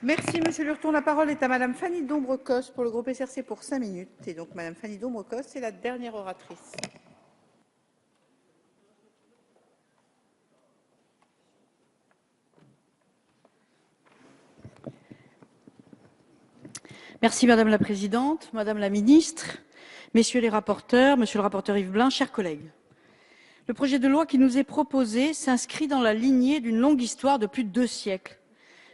Merci, Monsieur Lurton. La parole est à Madame Fanny Dombrecos pour le groupe SRC pour 5 minutes. Et donc, Madame Fanny Dombrecos, c'est la dernière oratrice. Merci Madame la Présidente, Madame la Ministre, Messieurs les rapporteurs, Monsieur le rapporteur Yves Blein, chers collègues. Le projet de loi qui nous est proposé s'inscrit dans la lignée d'une longue histoire de plus de 2 siècles.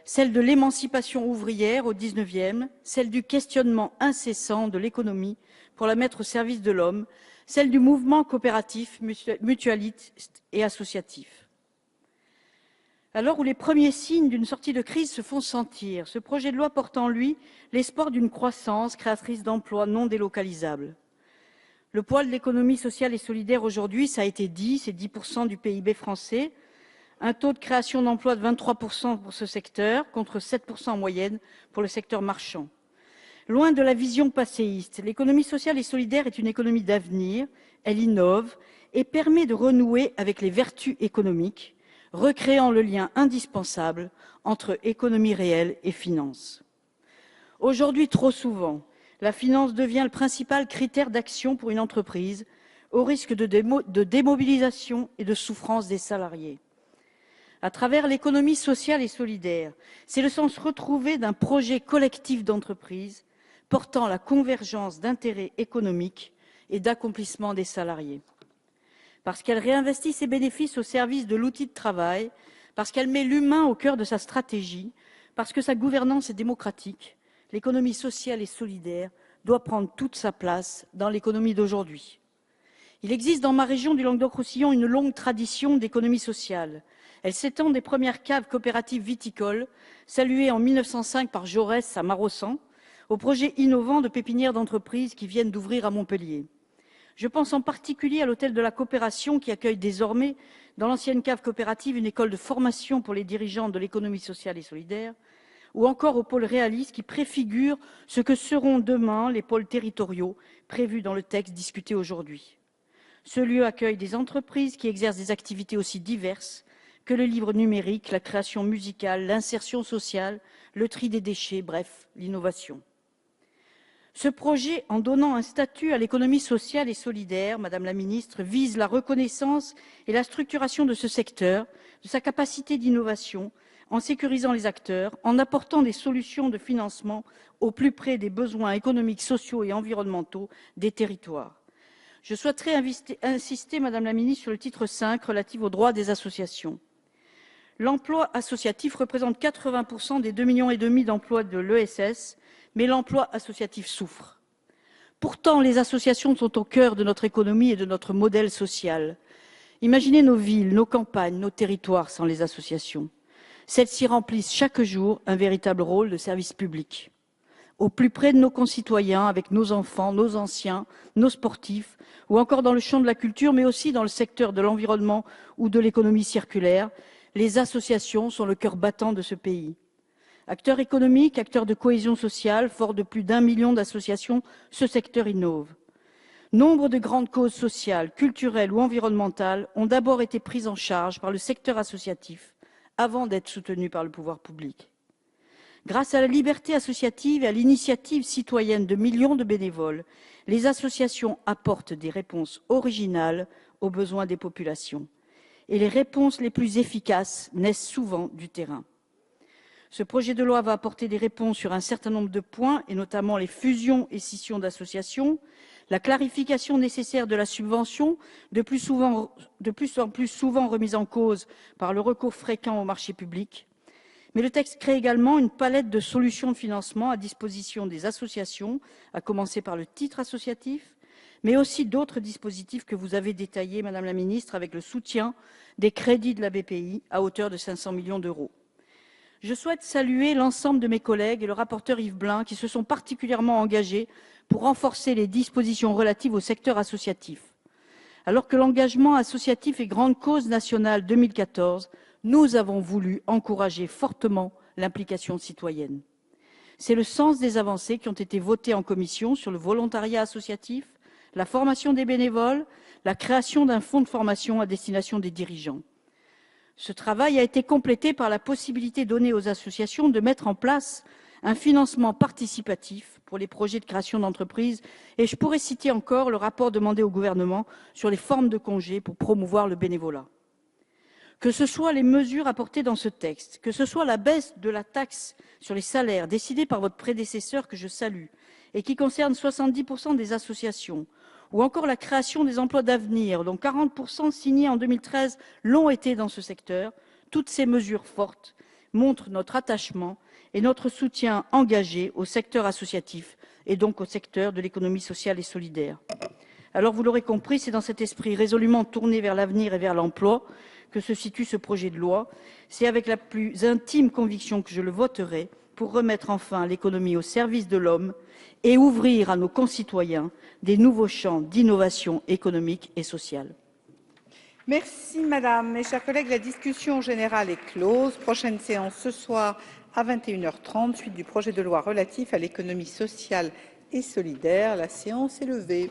Celle de l'émancipation ouvrière au XIXe, celle du questionnement incessant de l'économie pour la mettre au service de l'homme, celle du mouvement coopératif, mutualiste et associatif. À l'heure où les premiers signes d'une sortie de crise se font sentir, ce projet de loi porte en lui l'espoir d'une croissance créatrice d'emplois non délocalisables. Le poids de l'économie sociale et solidaire aujourd'hui, ça a été dit, c'est 10% du PIB français, un taux de création d'emplois de 23% pour ce secteur, contre 7% en moyenne pour le secteur marchand. Loin de la vision passéiste, l'économie sociale et solidaire est une économie d'avenir, elle innove et permet de renouer avec les vertus économiques, recréant le lien indispensable entre économie réelle et finance. Aujourd'hui, trop souvent, la finance devient le principal critère d'action pour une entreprise, au risque de démobilisation et de souffrance des salariés. À travers l'économie sociale et solidaire, c'est le sens retrouvé d'un projet collectif d'entreprise portant la convergence d'intérêts économiques et d'accomplissement des salariés. Parce qu'elle réinvestit ses bénéfices au service de l'outil de travail, parce qu'elle met l'humain au cœur de sa stratégie, parce que sa gouvernance est démocratique, l'économie sociale et solidaire doit prendre toute sa place dans l'économie d'aujourd'hui. Il existe dans ma région du Languedoc-Roussillon une longue tradition d'économie sociale. Elle s'étend des premières caves coopératives viticoles, saluées en 1905 par Jaurès à Marossan, aux projets innovants de pépinières d'entreprises qui viennent d'ouvrir à Montpellier. Je pense en particulier à l'hôtel de la coopération qui accueille désormais, dans l'ancienne cave coopérative, une école de formation pour les dirigeants de l'économie sociale et solidaire, ou encore au pôle réaliste qui préfigure ce que seront demain les pôles territoriaux prévus dans le texte discuté aujourd'hui. Ce lieu accueille des entreprises qui exercent des activités aussi diverses que le livre numérique, la création musicale, l'insertion sociale, le tri des déchets, bref, l'innovation. Ce projet, en donnant un statut à l'économie sociale et solidaire, Madame la Ministre, vise la reconnaissance et la structuration de ce secteur, de sa capacité d'innovation, en sécurisant les acteurs, en apportant des solutions de financement au plus près des besoins économiques, sociaux et environnementaux des territoires. Je souhaiterais insister, Madame la Ministre, sur le titre 5 relatif aux droits des associations. L'emploi associatif représente 80% des 2,5 millions d'emplois de l'ESS, mais l'emploi associatif souffre. Pourtant, les associations sont au cœur de notre économie et de notre modèle social. Imaginez nos villes, nos campagnes, nos territoires sans les associations. Celles-ci remplissent chaque jour un véritable rôle de service public. Au plus près de nos concitoyens, avec nos enfants, nos anciens, nos sportifs, ou encore dans le champ de la culture, mais aussi dans le secteur de l'environnement ou de l'économie circulaire, les associations sont le cœur battant de ce pays. Acteur économique, acteur de cohésion sociale, fort de plus d'1 million d'associations, ce secteur innove. Nombre de grandes causes sociales, culturelles ou environnementales ont d'abord été prises en charge par le secteur associatif avant d'être soutenues par le pouvoir public. Grâce à la liberté associative et à l'initiative citoyenne de millions de bénévoles, les associations apportent des réponses originales aux besoins des populations. Et les réponses les plus efficaces naissent souvent du terrain. Ce projet de loi va apporter des réponses sur un certain nombre de points, et notamment les fusions et scissions d'associations, la clarification nécessaire de la subvention, de plus en plus souvent remise en cause par le recours fréquent au marché public. Mais le texte crée également une palette de solutions de financement à disposition des associations, à commencer par le titre associatif, mais aussi d'autres dispositifs que vous avez détaillés, Madame la Ministre, avec le soutien des crédits de la BPI à hauteur de 500 millions d'euros. Je souhaite saluer l'ensemble de mes collègues et le rapporteur Yves Blein qui se sont particulièrement engagés pour renforcer les dispositions relatives au secteur associatif. Alors que l'engagement associatif est grande cause nationale 2014, nous avons voulu encourager fortement l'implication citoyenne. C'est le sens des avancées qui ont été votées en commission sur le volontariat associatif, la formation des bénévoles, la création d'un fonds de formation à destination des dirigeants. Ce travail a été complété par la possibilité donnée aux associations de mettre en place un financement participatif pour les projets de création d'entreprise. Et je pourrais citer encore le rapport demandé au gouvernement sur les formes de congés pour promouvoir le bénévolat. Que ce soit les mesures apportées dans ce texte, que ce soit la baisse de la taxe sur les salaires décidée par votre prédécesseur, que je salue, et qui concerne 70% des associations, ou encore la création des emplois d'avenir, dont 40% signés en 2013 l'ont été dans ce secteur, toutes ces mesures fortes montrent notre attachement et notre soutien engagé au secteur associatif et donc au secteur de l'économie sociale et solidaire. Alors, vous l'aurez compris, c'est dans cet esprit résolument tourné vers l'avenir et vers l'emploi que se situe ce projet de loi. C'est avec la plus intime conviction que je le voterai pour remettre enfin l'économie au service de l'homme et ouvrir à nos concitoyens des nouveaux champs d'innovation économique et sociale. Merci madame. Mes chers collègues, la discussion générale est close. Prochaine séance ce soir à 21h30, suite du projet de loi relatif à l'économie sociale et solidaire. La séance est levée.